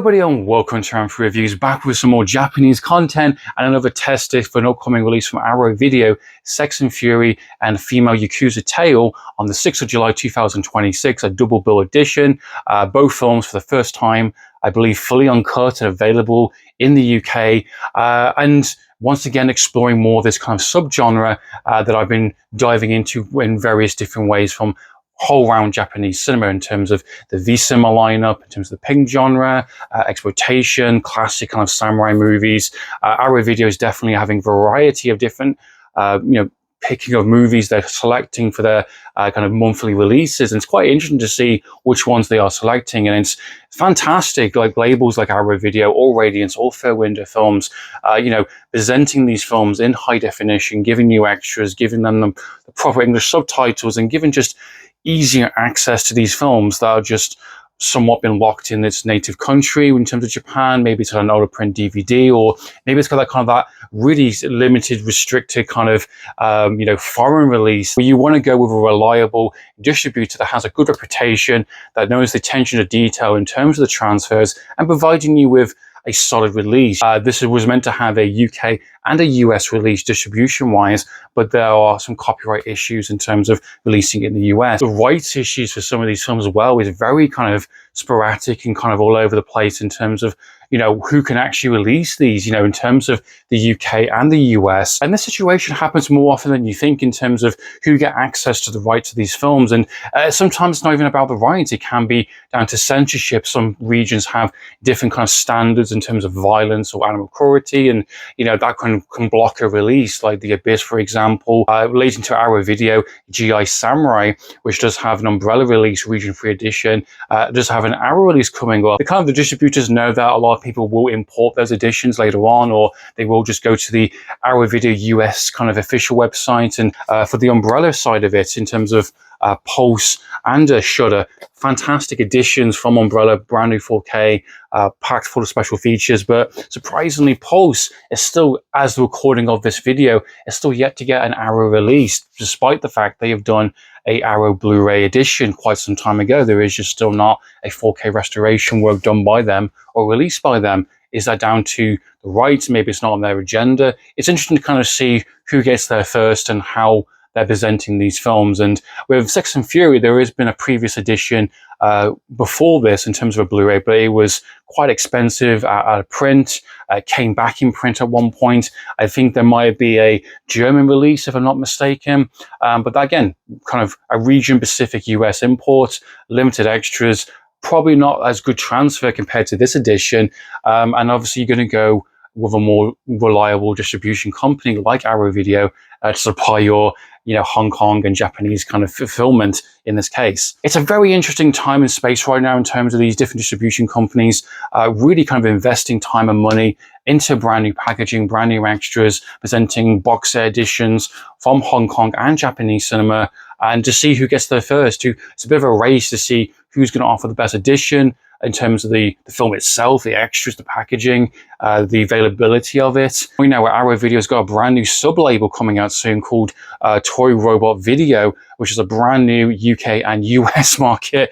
Hello everybody and welcome to Amphlett Reviews, back with some more Japanese content and another test disc for an upcoming release from Arrow Video, Sex and Fury and Female Yakuza Tale on the 6th of July 2026, a double bill edition. Both films for the first time, I believe, fully uncut and available in the UK. And once again, exploring more of this kind of subgenre that I've been diving into in various different ways, from whole round Japanese cinema in terms of the V-cinema lineup, in terms of the pink genre, exploitation, classic kind of samurai movies. Arrow Video is definitely having variety of different, picking of movies they're selecting for their kind of monthly releases. And it's quite interesting to see which ones they are selecting. And it's fantastic, like labels like Arrow Video, All Radiance, All Fair Window Films, presenting these films in high definition, giving you extras, giving them the proper English subtitles, and giving just easier access to these films that are just somewhat been locked in its native country. In terms of Japan, maybe it's got an older print DVD, or maybe it's got that kind of that really limited, restricted kind of foreign release, where you want to go with a reliable distributor that has a good reputation, that knows the attention to detail in terms of the transfers, and providing you with a solid release. This was meant to have a UK and a US release distribution-wise, but there are some copyright issues in terms of releasing it in the US. The rights issues for some of these films as well is very kind of sporadic and kind of all over the place in terms of who can actually release these, in terms of the UK and the US. And this situation happens more often than you think in terms of who get access to the rights to these films. And sometimes it's not even about the rights. It can be down to censorship. Some regions have different kind of standards in terms of violence or animal cruelty, and that can block a release. Like The Abyss, for example, relating to Arrow Video, GI Samurai, which does have an umbrella release, region 3 edition, does have an Arrow release coming up. The distributors know that a lot of people will import those editions later on, or they will just go to the Arrow Video US kind of official website. And for the umbrella side of it, in terms of Pulse and Shudder, fantastic editions from Umbrella, brand new 4K, packed full of special features. But surprisingly, Pulse is still, as the recording of this video, is still yet to get an Arrow release, despite the fact they have done a Arrow Blu-ray edition quite some time ago. There is just still not a 4K restoration work done by them or released by them. Is that down to the rights? Maybe it's not on their agenda. It's interesting to kind of see who gets there first and how they're presenting these films. And with Sex and Fury, there has been a previous edition before this in terms of a Blu-ray, but it was quite expensive out of print. It came back in print at one point. I think there might be a German release, if I'm not mistaken. But again, kind of a region-specific US import, limited extras, probably not as good transfer compared to this edition. And obviously, you're going to go with a more reliable distribution company like Arrow Video to supply your Hong Kong and Japanese kind of fulfillment in this case. It's a very interesting time and space right now in terms of these different distribution companies really kind of investing time and money into brand new packaging, brand new extras, presenting box set editions from Hong Kong and Japanese cinema, and to see who gets there first. It's a bit of a race to see who's going to offer the best edition in terms of the film itself, the extras, the packaging, the availability of it. We know Arrow Video's got a brand new sub-label coming out soon called Toy Robot Video, which is a brand new UK and US market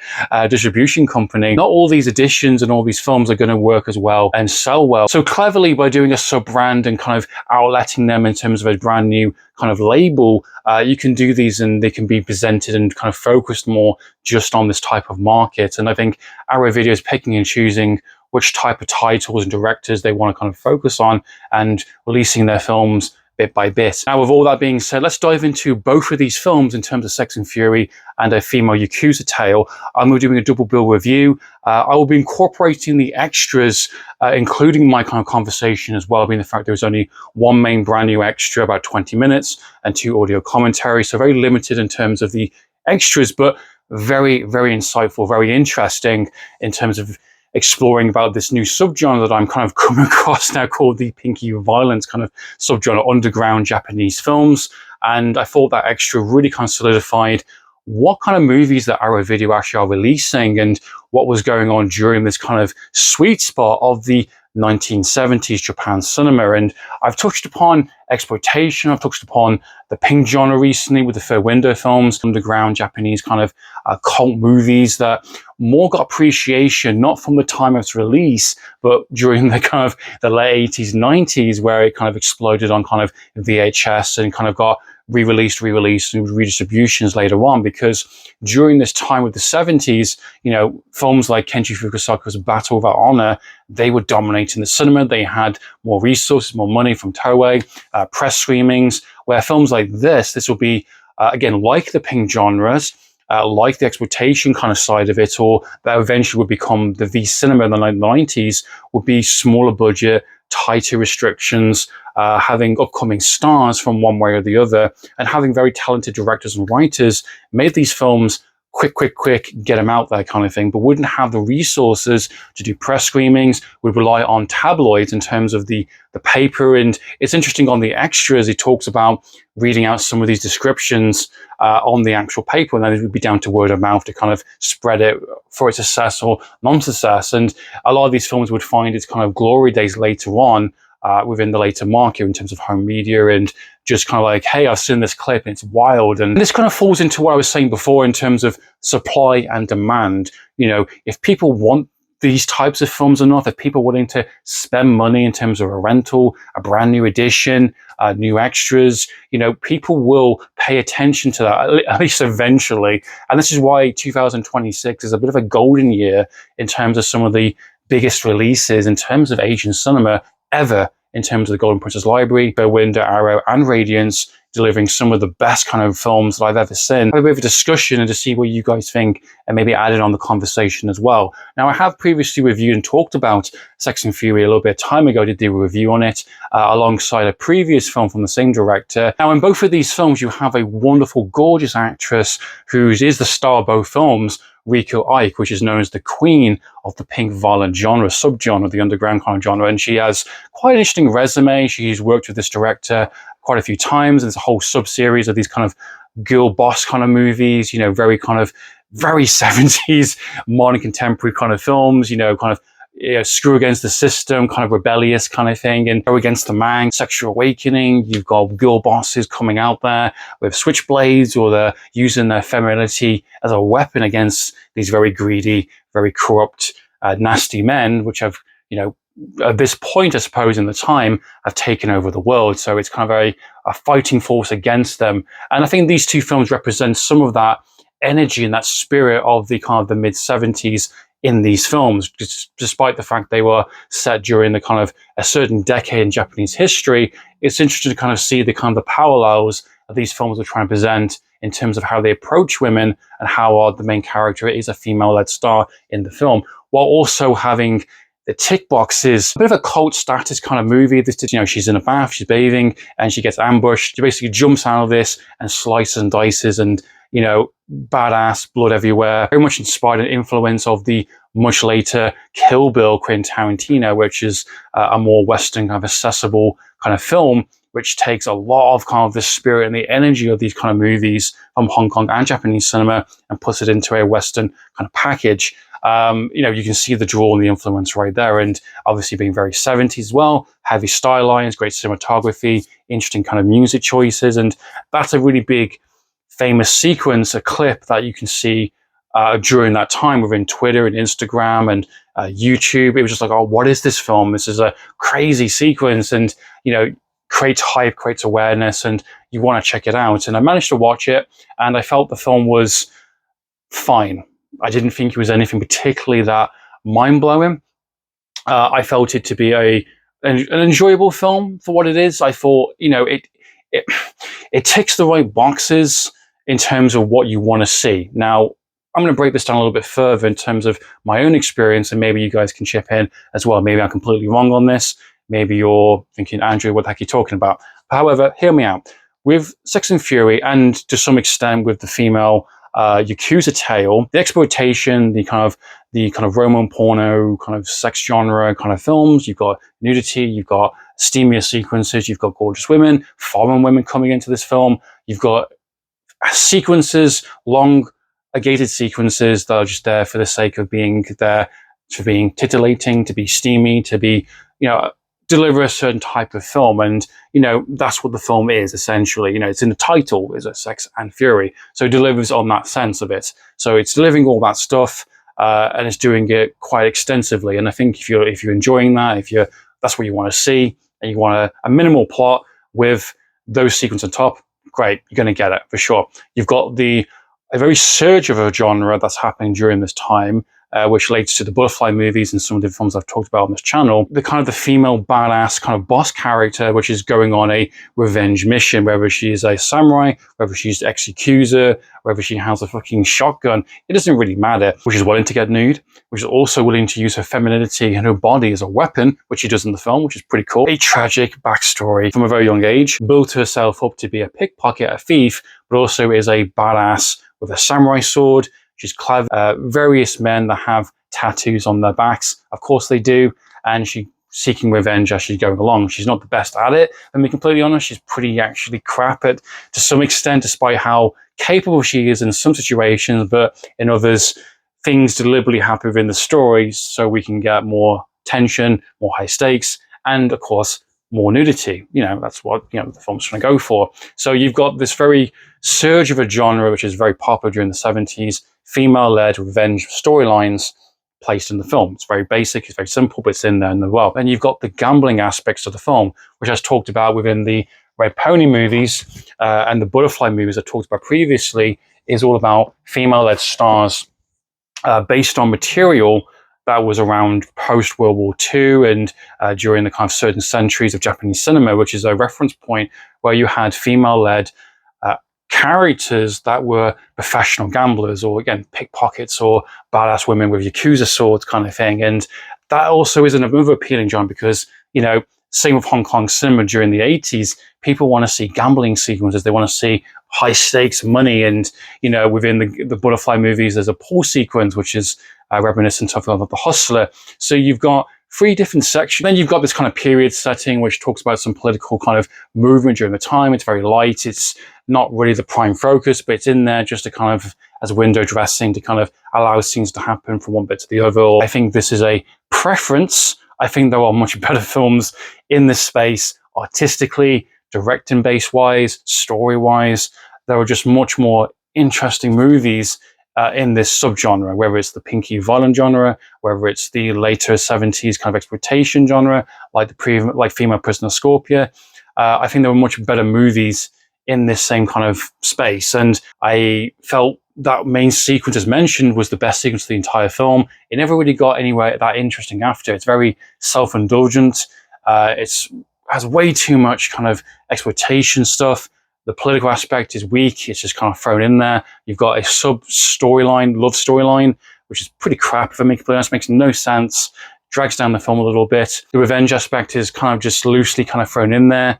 distribution company. Not all these editions and all these films are going to work as well and sell well. So cleverly, by doing a sub-brand and kind of outletting them in terms of a brand new kind of label, you can do these and they can be presented and kind of focused more just on this type of market. And I think Arrow Video is picking and choosing which type of titles and directors they want to kind of focus on and releasing their films bit by bit. Now, with all that being said, let's dive into both of these films in terms of Sex and Fury and a Female Yakuza Tale. I'm doing a double bill review. I will be incorporating the extras, including my kind of conversation as well, being the fact there was only one main brand new extra, about 20 minutes, and 2 audio commentaries. So very limited in terms of the extras, but very, very insightful, very interesting in terms of exploring about this new subgenre that I'm kind of coming across now, called the pinky violence kind of subgenre, underground Japanese films. And I thought that extra really kind of solidified what kind of movies that Arrow Video actually are releasing and what was going on during this kind of sweet spot of the 1970s Japan cinema. And I've touched upon exploitation, I've touched upon the pink genre recently with the Third Window films, underground Japanese kind of cult movies that more got appreciation, not from the time of its release, but during the kind of the late 80s, 90s, where it kind of exploded on kind of VHS and kind of got re-released and redistributions later on, because during this time with the 70s, you know, films like Kenji Fukasaku's Battle Without Honor, they were dominating the cinema. They had more resources, more money from Toei, press screenings, where films like this will be, again, like the pink genres, like the exploitation kind of side of it, or that eventually would become the V cinema in the 90s, would be smaller budget, tighter restrictions, having upcoming stars from one way or the other, and having very talented directors and writers made these films quick, get them out there kind of thing, but wouldn't have the resources to do press screenings, would rely on tabloids in terms of the paper. And it's interesting on the extras, he talks about reading out some of these descriptions on the actual paper, and then it would be down to word of mouth to kind of spread it for its success or non-success. And a lot of these films would find its kind of glory days later on within the later market in terms of home media, and just kind of like, hey, I've seen this clip and it's wild. And this kind of falls into what I was saying before in terms of supply and demand. You know, if people want these types of films enough, if people are willing to spend money in terms of a rental, a brand new edition, new extras, you know, people will pay attention to that, at least eventually. And this is why 2026 is a bit of a golden year in terms of some of the biggest releases in terms of Asian cinema ever, in terms of the Golden Princess Library, Window, Arrow, and Radiance, delivering some of the best kind of films that I've ever seen. Have a bit of a discussion and to see what you guys think, and maybe add it on the conversation as well. Now, I have previously reviewed and talked about Sex and Fury a little bit of time ago. I did do a review on it alongside a previous film from the same director. Now, in both of these films, you have a wonderful, gorgeous actress who is the star of both films, Riko Ike, which is known as the queen of the pink violent genre, subgenre, the underground kind of genre. And she has quite an interesting resume. She's worked with this director quite a few times. There's a whole sub-series of these kind of girl boss kind of movies, you know, very 70s, modern contemporary kind of films, you know, kind of screw against the system, kind of rebellious kind of thing, and go against the man, sexual awakening. You've got girl bosses coming out there with switchblades, or they're using their femininity as a weapon against these very greedy, very corrupt, nasty men, which have, you know, at this point, I suppose, in the time, have taken over the world. So it's kind of a fighting force against them. And I think these two films represent some of that energy and that spirit of the kind of the mid-70s in these films, despite the fact they were set during the kind of a certain decade in Japanese history. It's interesting to kind of see the kind of the parallels that these films are trying to present in terms of how they approach women and how the main character is a female-led star in the film, while also having the tick boxes, a bit of a cult status kind of movie. This is, you know, she's in a bath, she's bathing, and she gets ambushed. She basically jumps out of this and slices and dices, and, you know, badass, blood everywhere. Very much inspired and influence of the much later Kill Bill, Quentin Tarantino, which is a more Western kind of accessible kind of film, which takes a lot of kind of the spirit and the energy of these kind of movies from Hong Kong and Japanese cinema and puts it into a Western kind of package. You know, you can see the draw and the influence right there, and obviously being very 70s as well, heavy stylines, great cinematography, interesting kind of music choices, and that's a really big famous sequence, a clip that you can see during that time within Twitter and Instagram and YouTube. It was just like, oh, what is this film? This is a crazy sequence, and, you know, creates hype, creates awareness, and you want to check it out. And I managed to watch it, and I felt the film was fine. I didn't think it was anything particularly that mind-blowing. I felt it to be an enjoyable film for what it is. I thought, you know, it ticks the right boxes in terms of what you want to see. Now, I'm going to break this down a little bit further in terms of my own experience, and maybe you guys can chip in as well. Maybe I'm completely wrong on this. Maybe you're thinking, Andrew, what the heck are you talking about? However, hear me out. With Sex and Fury, and to some extent with the female Yakuza tale, the exploitation, the kind of Roman porno, kind of sex genre kind of films, you've got nudity, you've got steamier sequences, you've got gorgeous women, foreign women coming into this film, you've got sequences, long, gated sequences that are just there for the sake of being there, to being titillating, to be steamy, to be, deliver a certain type of film. And, that's what the film is, essentially. It's in the title, is a Sex and Fury. So it delivers on that sense of it. So it's delivering all that stuff, and it's doing it quite extensively. And I think if you're enjoying that, that's what you want to see, and you want a minimal plot with those sequences on top, great, you're going to get it for sure. You've got a very surge of a genre that's happening during this time, which relates to the butterfly movies and some of the films I've talked about on this channel. The female badass kind of boss character, which is going on a revenge mission, whether she is a samurai, whether she's ex-Yakuza, whether she has a fucking shotgun, it doesn't really matter. Which is willing to get nude, which is also willing to use her femininity and her body as a weapon, which she does in the film, which is pretty cool. A tragic backstory from a very young age, built herself up to be a pickpocket, a thief, but also is a badass with a samurai sword. She's clever. Various men that have tattoos on their backs, of course they do, and she's seeking revenge as she's going along. She's not the best at it, and to be completely honest, she's pretty actually crap at to some extent, despite how capable she is in some situations, but in others, things deliberately happen within the story so we can get more tension, more high stakes, and of course, more nudity. That's what the film's trying to go for. So you've got this very surge of a genre which is very popular during the 70s, female-led revenge storylines placed in the film. It's very basic, it's very simple, but it's in there as well. And you've got the gambling aspects of the film, which I talked about within the Red Pony movies and the Butterfly movies I talked about previously, is all about female-led stars based on material that was around post-World War II and during the kind of certain centuries of Japanese cinema, which is a reference point where you had female-led characters that were professional gamblers, or again, pickpockets, or badass women with Yakuza swords kind of thing. And that also is another appealing genre because, same with Hong Kong cinema during the 80s, people want to see gambling sequences. They want to see high stakes money. And, within the Butterfly movies, there's a pool sequence, which is reminiscent of The Hustler. So you've got three different sections. Then you've got this kind of period setting, which talks about some political kind of movement during the time. It's very light. It's not really the prime focus, but it's in there just to kind of, as window dressing, to kind of allow scenes to happen from one bit to the other. I think this is a preference. I think there are much better films in this space, artistically, directing base-wise, story-wise. There are just much more interesting movies in this subgenre, whether it's the pinky violent genre, whether it's the later 70s kind of exploitation genre, like Female Prisoner Scorpia. I think there were much better movies in this same kind of space. And I felt that main sequence, as mentioned, was the best sequence of the entire film. It never really got anywhere that interesting after. It's very self-indulgent. It has way too much kind of exploitation stuff. The political aspect is weak. It's just kind of thrown in there. You've got a sub-storyline, love storyline, which is pretty crap, if I make it honest. Makes no sense. Drags down the film a little bit. The revenge aspect is kind of just loosely kind of thrown in there.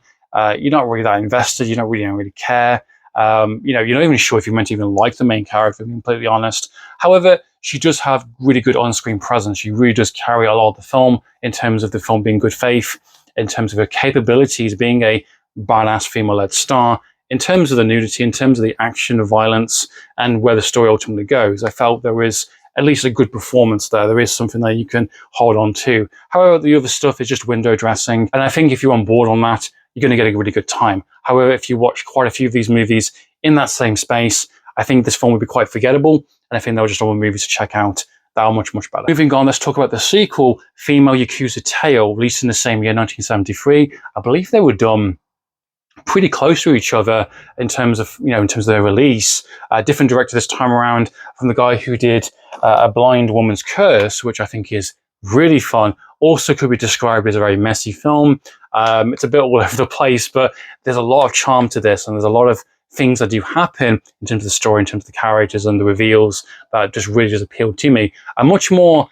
You're not really that invested. You don't really care. You're not even sure if you're meant to even like the main character, to be completely honest. However, she does have really good on-screen presence. She really does carry a lot of the film in terms of the film being good faith, in terms of her capabilities being a badass female-led star, in terms of the nudity, in terms of the action, the violence, and where the story ultimately goes. I felt there is at least a good performance there. There is something that you can hold on to. However, the other stuff is just window dressing. And I think if you're on board on that, you're going to get a really good time. However, if you watch quite a few of these movies in that same space, I think this film would be quite forgettable. And I think there were just other movies to check out that are much, much better. Moving on, let's talk about the sequel, Female Yakuza Tale, released in the same year, 1973. I believe they were done pretty close to each other in terms of their release. Different director this time around, from the guy who did A Blind Woman's Curse, which I think is really fun. Also could be described as a very messy film. It's a bit all over the place, but there's a lot of charm to this, and there's a lot of things that do happen in terms of the story, in terms of the characters and the reveals that just really just appealed to me. A much more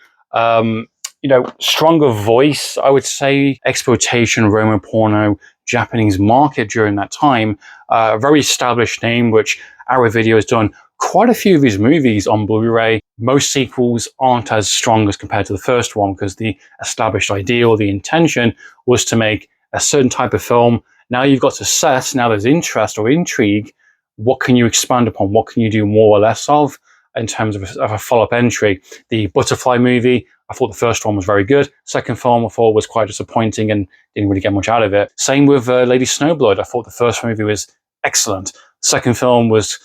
stronger voice, I would say, exploitation, Roman porno, Japanese market during that time. A very established name, which Arrow Video has done quite a few of these movies on Blu-ray. Most sequels aren't as strong as compared to the first one, because the established idea or the intention was to make a certain type of film. Now you've got success, now there's interest or intrigue. what can you expand upon? What can you do more or less of in terms of a follow-up entry? The Butterfly movie, I thought the first one was very good. Second film, I thought was quite disappointing and didn't really get much out of it. Same with Lady Snowblood. I thought the first movie was excellent. The second film was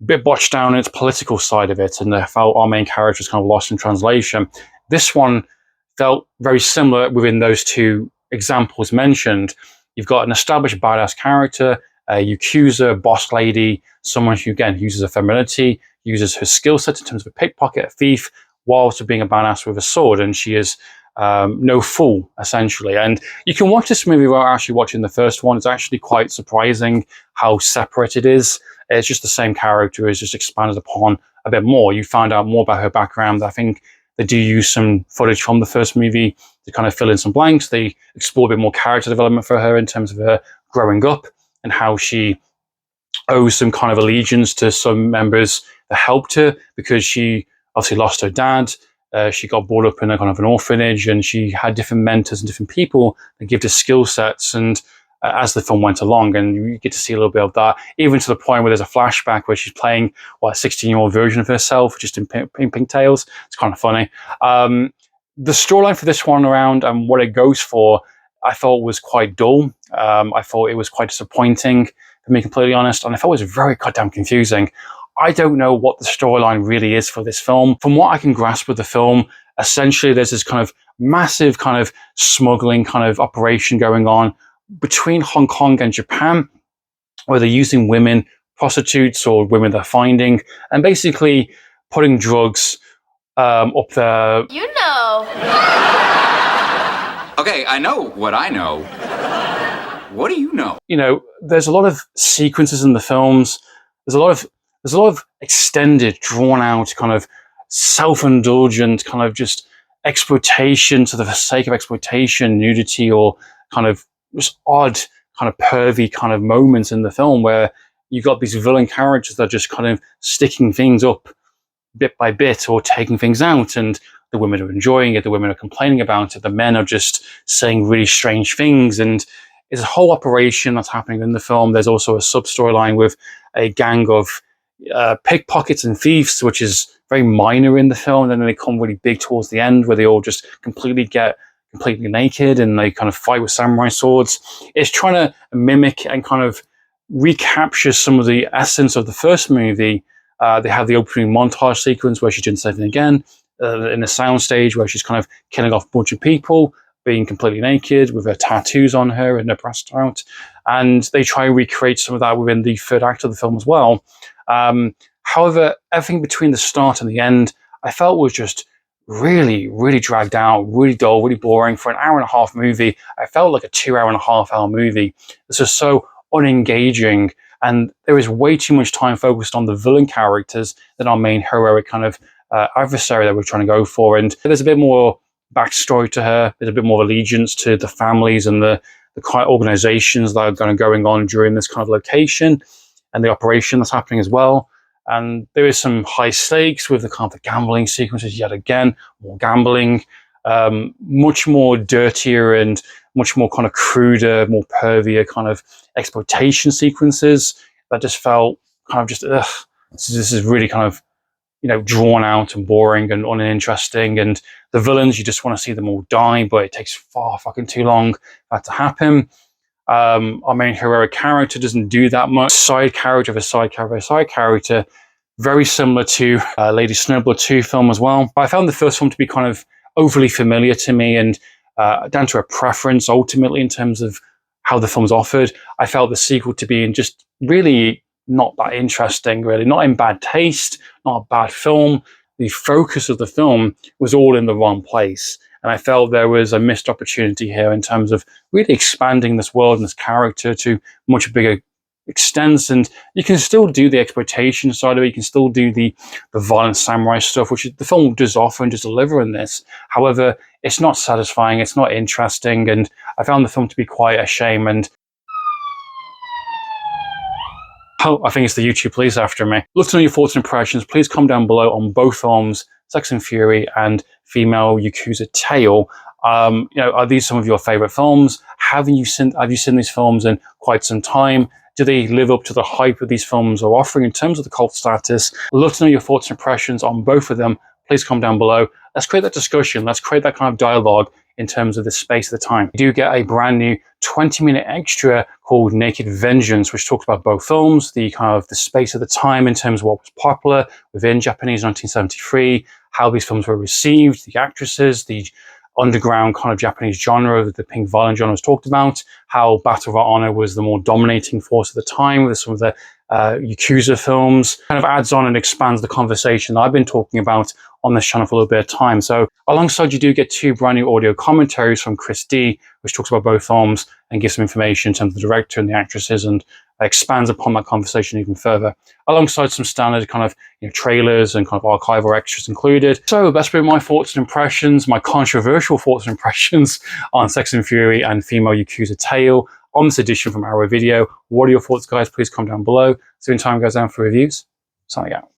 a bit botched down in its political side of it, and I felt our main character was kind of lost in translation. This one felt very similar within those two examples mentioned. You've got an established badass character, a Yakuza boss lady, someone who, again, uses her femininity, uses her skill set in terms of a pickpocket, a thief, whilst being a badass with a sword, and she is no fool, essentially. And you can watch this movie without actually watching the first one. It's actually quite surprising how separate it is. It's just the same character, is just expanded upon a bit more. You find out more about her background. I think they do use some footage from the first movie to kind of fill in some blanks. They explore a bit more character development for her in terms of her growing up and how she owes some kind of allegiance to some members that helped her, because she obviously lost her dad. She got brought up in a kind of an orphanage, and she had different mentors and different people that give her skill sets. And as the film went along, and you get to see a little bit of that, even to the point where there's a flashback where she's playing a 16-year-old version of herself, just in pigtails. It's kind of funny. The storyline for this one around and what it goes for, I thought was quite dull. I thought it was quite disappointing, to be completely honest, and I thought it was very goddamn confusing. I don't know what the storyline really is for this film. From what I can grasp with the film, essentially there's this kind of massive kind of smuggling kind of operation going on between Hong Kong and Japan, where they're using women, prostitutes or women they're finding, and basically putting drugs up there. You know. Okay, I know what I know. What do you know? You know, there's a lot of sequences in the films. There's a lot of extended, drawn out, kind of self-indulgent, kind of just exploitation to the sake of exploitation, nudity, or kind of just odd, kind of pervy kind of moments in the film where you've got these villain characters that are just kind of sticking things up bit by bit or taking things out, and the women are enjoying it, the women are complaining about it, the men are just saying really strange things, and it's a whole operation that's happening in the film. There's also a sub-storyline with a gang of pickpockets and thieves, which is very minor in the film, and then they come really big towards the end, where they all just get completely naked and they kind of fight with samurai swords. It's trying to mimic and kind of recapture some of the essence of the first movie. They have the opening montage sequence where she's doing something again in a soundstage where she's kind of killing off a bunch of people, being completely naked with her tattoos on her and her breasts out. And they try and recreate some of that within the third act of the film as well. However, everything between the start and the end, I felt was just really, really dragged out, really dull, really boring. For an hour and a half movie, I felt like a 2.5 hour movie. This was so unengaging, and there is way too much time focused on the villain characters than our main heroic kind of adversary that we're trying to go for. And there's a bit more backstory to her. There's a bit more allegiance to the families and the kind of organizations that are kind of going on during this kind of location and the operation that's happening as well. And there is some high stakes with the kind of the gambling sequences yet again, more gambling, much more dirtier and much more kind of cruder, more pervier kind of exploitation sequences that just felt kind of just, this is really kind of, you know, drawn out and boring and uninteresting. And the villains, you just want to see them all die, but it takes far fucking too long for that to happen. Our main heroic character doesn't do that much. Side character of a side character of a side character, very similar to Lady Snowblood 2 film as well. I found the first film to be kind of overly familiar to me, and down to a preference ultimately in terms of how the film's offered. I felt the sequel to be just really not that interesting, really. Not in bad taste, not a bad film. The focus of the film was all in the wrong place. And I felt there was a missed opportunity here in terms of really expanding this world and this character to much bigger extents. And you can still do the exploitation side of it. You can still do the violent samurai stuff, which the film does offer and does deliver in this. However, it's not satisfying. It's not interesting. And I found the film to be quite a shame. And oh, I think it's the YouTube police after me. Love to know your thoughts and impressions. Please comment down below on both films, Sex and Fury and Female Yakuza Tale. You know, are these some of your favorite films? Have you seen these films in quite some time? Do they live up to the hype that these films are offering in terms of the cult status? I'd love to know your thoughts and impressions on both of them. Please comment down below. Let's create that discussion. Let's create that kind of dialogue in terms of the space at the time. You do get a brand new 20-minute extra called Naked Vengeance, which talks about both films, the kind of the space of the time in terms of what was popular within Japanese 1973, how these films were received, the actresses, the underground kind of Japanese genre that the pink violin genre was talked about, how Battle for Honor was the more dominating force at the time with some of the Yakuza films. Kind of adds on and expands the conversation that I've been talking about on this channel for a little bit of time. So alongside, you do get 2 brand new audio commentaries from Chris D, which talks about both films and gives some information in terms of the director and the actresses, and expands upon that conversation even further, alongside some standard kind of trailers and kind of archival extras included. So that's been my thoughts and impressions, my controversial thoughts and impressions on Sex and Fury and Female Yakuza Tale on this edition from Arrow Video. What are your thoughts, guys? Please comment down below. So in time goes down for reviews. Signing out.